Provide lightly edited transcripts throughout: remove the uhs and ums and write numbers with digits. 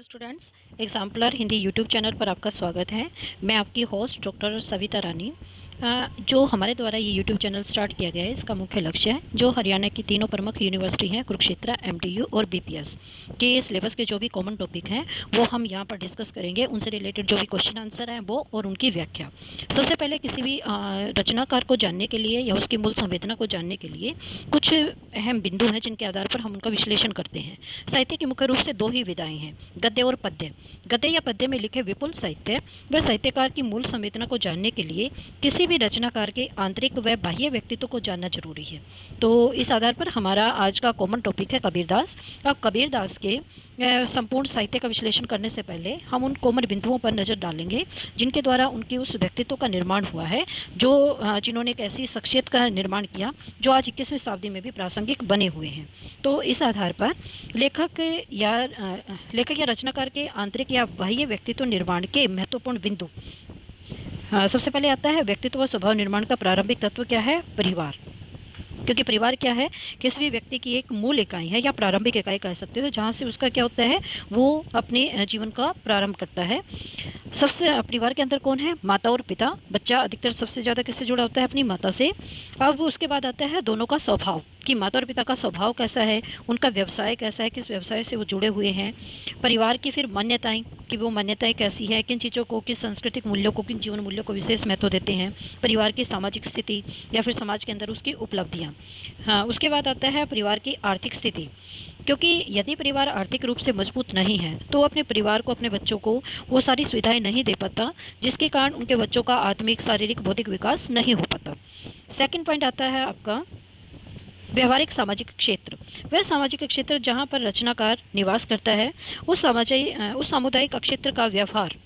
Students, exemplar Hindi YouTube channel पर आपका स्वागत है। मैं आपकी होस्ट डॉक्टर सविता रानी। जो हमारे द्वारा ये यूट्यूब चैनल स्टार्ट किया गया है, इसका मुख्य लक्ष्य है जो हरियाणा की तीनों प्रमुख यूनिवर्सिटी हैं, कुरुक्षेत्र, एमटीयू और बीपीएस के सिलेबस के जो भी कॉमन टॉपिक हैं वो हम यहाँ पर डिस्कस करेंगे। उनसे रिलेटेड जो भी क्वेश्चन आंसर हैं वो और उनकी व्याख्या। सबसे पहले किसी भी रचनाकार को जानने के लिए या उसकी मूल संवेदना को जानने के लिए कुछ अहम बिंदु हैं जिनके आधार पर हम उनका विश्लेषण करते हैं। साहित्य की मुख्य रूप से दो ही विधाएं हैं, गद्य और पद्य। गद्य या पद्य में लिखे विपुल साहित्य व साहित्यकार की मूल संवेदना को जानने के लिए किसी भी रचनाकार के आंतरिक व बाह्य व्यक्तित्व को जानना जरूरी है। तो इस आधार पर हमारा आज का कॉमन टॉपिक है कबीरदास। अब कबीरदास के संपूर्ण साहित्य का विश्लेषण करने से पहले हम उन कॉमन बिंदुओं पर नज़र डालेंगे जिनके द्वारा उनके उस व्यक्तित्व का निर्माण हुआ है जो जिन्होंने एक ऐसी शख्सियत का निर्माण किया जो आज 21वीं शताब्दी में भी प्रासंगिक बने हुए हैं। तो इस आधार पर लेखक या रचनाकार के आंतरिक या बाह्य व्यक्तित्व निर्माण के महत्वपूर्ण बिंदु। सबसे पहले आता है व्यक्तित्व व स्वभाव निर्माण का प्रारंभिक तत्व क्या है? परिवार। क्योंकि परिवार क्या है? किसी भी व्यक्ति की एक मूल इकाई है या प्रारंभिक इकाई कह सकते हो, जहाँ से उसका क्या होता है, वो अपने जीवन का प्रारंभ करता है। सबसे परिवार के अंदर कौन है? माता और पिता। बच्चा अधिकतर सबसे ज़्यादा किससे जुड़ा होता है? अपनी माता से। अब उसके बाद आता है दोनों का स्वभाव, कि माता और पिता का स्वभाव कैसा है, उनका व्यवसाय कैसा है, किस व्यवसाय से वो जुड़े हुए हैं। परिवार की फिर मान्यताएं, कि वो मान्यताएं कैसी है, किन चीज़ों को, किस सांस्कृतिक मूल्यों को, किन जीवन मूल्यों को विशेष महत्व देते हैं। परिवार की सामाजिक स्थिति या फिर समाज के अंदर उसकी उपलब्धियाँ। हाँ, उसके बाद आता है परिवार की आर्थिक स्थिति, क्योंकि यदि परिवार आर्थिक रूप से मजबूत नहीं है तो अपने परिवार को, अपने बच्चों को वो सारी सुविधाएं नहीं दे पाता जिसके कारण उनके बच्चों का आत्मिक, शारीरिक, बौद्धिक विकास नहीं हो पाता। सेकंड पॉइंट आता है आपका व्यवहारिक सामाजिक क्षेत्र। वह सामाजिक क्षेत्र जहाँ पर रचनाकार निवास करता है, उस सामुदायिक क्षेत्र का व्यवहार,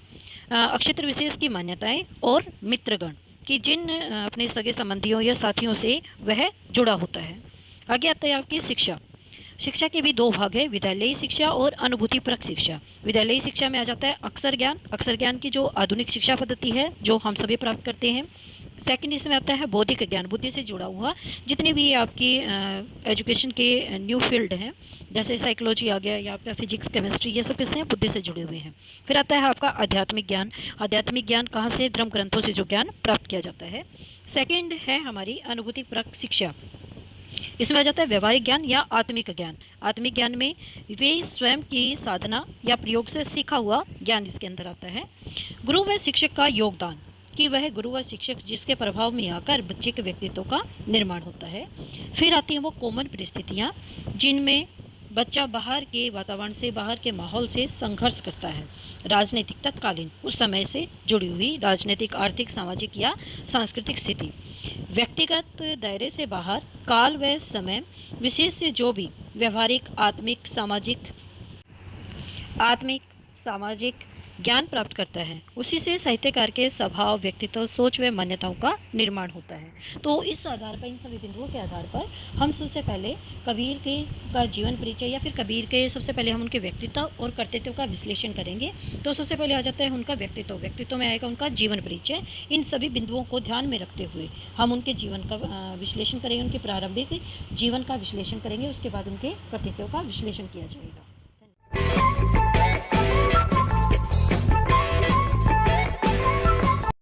क्षेत्र विशेष की मान्यताएं और मित्रगण, कि जिन अपने सगे संबंधियों या साथियों से वह जुड़ा होता है। आगे आता है आपकी शिक्षा। शिक्षा के भी दो भाग है, विद्यालयी शिक्षा और अनुभूतिपरक शिक्षा। विद्यालयी शिक्षा में आ जाता है अक्षर ज्ञान। अक्षर ज्ञान की जो आधुनिक शिक्षा पद्धति है जो हम सभी प्राप्त करते हैं। सेकंड इसमें आता है बौद्धिक ज्ञान, बुद्धि से जुड़ा हुआ जितने भी आपकी एजुकेशन के न्यू फील्ड हैं, जैसे साइकोलॉजी आ गया या आपका फिजिक्स, केमिस्ट्री, ये सब किससे हैं? बुद्धि से जुड़े हुए हैं। फिर आता है आपका आध्यात्मिक ज्ञान। आध्यात्मिक ज्ञान कहाँ से? धर्म ग्रंथों से जो ज्ञान प्राप्त किया जाता है। सेकेंड है हमारी अनुभूतिपरक शिक्षा। इसमें आ जाता है व्यवहारिक ज्ञान या आत्मिक ज्ञान। आत्मिक ज्ञान में वे स्वयं की साधना या प्रयोग से सीखा हुआ ज्ञान इसके अंदर आता है। गुरु व शिक्षक का योगदान, कि वह गुरु व शिक्षक जिसके प्रभाव में आकर बच्चे के व्यक्तित्व का निर्माण होता है। फिर आती हैं वो कॉमन परिस्थितियाँ जिनमें बच्चा बाहर के वातावरण से, बाहर के माहौल से संघर्ष करता है। राजनीतिक, तत्कालीन उस समय से जुड़ी हुई राजनीतिक, आर्थिक, सामाजिक या सांस्कृतिक स्थिति। व्यक्तिगत दायरे से बाहर काल व समय विशेष से जो भी व्यवहारिक, आत्मिक सामाजिक ज्ञान प्राप्त करता है, उसी से साहित्यकार के स्वभाव, व्यक्तित्व, सोच व मान्यताओं का निर्माण होता है। तो इस आधार पर, इन सभी बिंदुओं के आधार पर हम सबसे पहले कबीर के का जीवन परिचय या फिर कबीर के सबसे पहले हम उनके व्यक्तित्व और कर्तृत्व का विश्लेषण करेंगे। तो सबसे पहले आ जाता है उनका व्यक्तित्व। व्यक्तित्व में आएगा उनका जीवन परिचय। इन सभी बिंदुओं को ध्यान में रखते हुए हम उनके जीवन का विश्लेषण करेंगे, उनके प्रारंभिक जीवन का विश्लेषण करेंगे, उसके बाद उनके कर्तृत्व का विश्लेषण किया जाएगा।